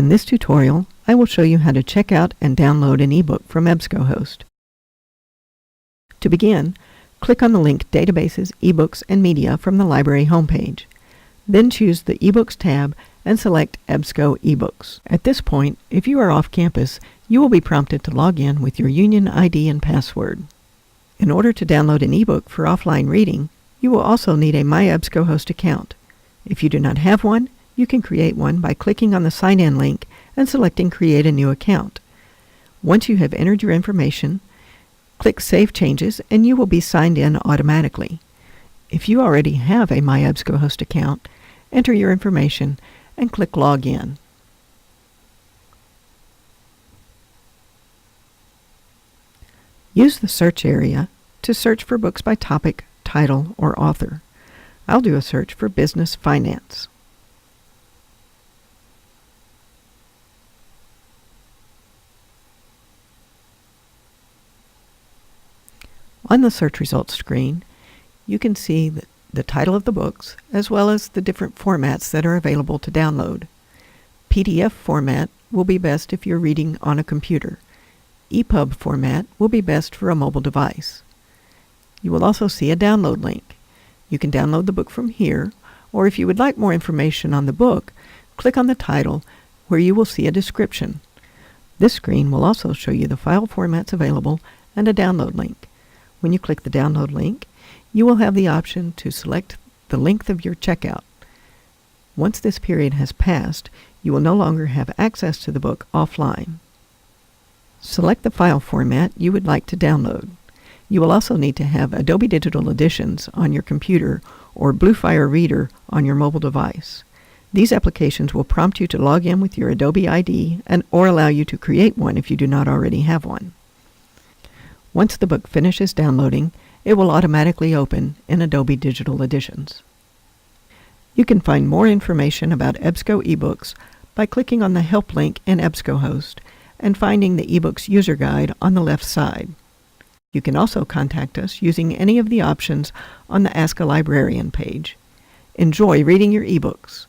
In this tutorial, I will show you how to check out and download an ebook from EBSCOhost. To begin, click on the link Databases, eBooks, and Media from the library homepage. Then choose the eBooks tab and select EBSCO eBooks. At this point, if you are off campus, you will be prompted to log in with your Union ID and password. In order to download an ebook for offline reading, you will also need a EBSCOhost account. If you do not have one, you can create one by clicking on the Sign In link and selecting Create a New Account. Once you have entered your information, click Save Changes and you will be signed in automatically. If you already have a EBSCOhost account, enter your information and click Log In. Use the search area to search for books by topic, title, or author. I'll do a search for Business Finance. On the search results screen, you can see the title of the books, as well as the different formats that are available to download. PDF format will be best if you're reading on a computer. EPUB format will be best for a mobile device. You will also see a download link. You can download the book from here, or if you would like more information on the book, click on the title where you will see a description. This screen will also show you the file formats available and a download link. When you click the download link, you will have the option to select the length of your checkout. Once this period has passed, you will no longer have access to the book offline. Select the file format you would like to download. You will also need to have Adobe Digital Editions on your computer or Bluefire Reader on your mobile device. These applications will prompt you to log in with your Adobe ID or allow you to create one if you do not already have one. Once the book finishes downloading, it will automatically open in Adobe Digital Editions. You can find more information about EBSCO eBooks by clicking on the Help link in EBSCOhost and finding the eBooks user guide on the left side. You can also contact us using any of the options on the Ask a Librarian page. Enjoy reading your ebooks.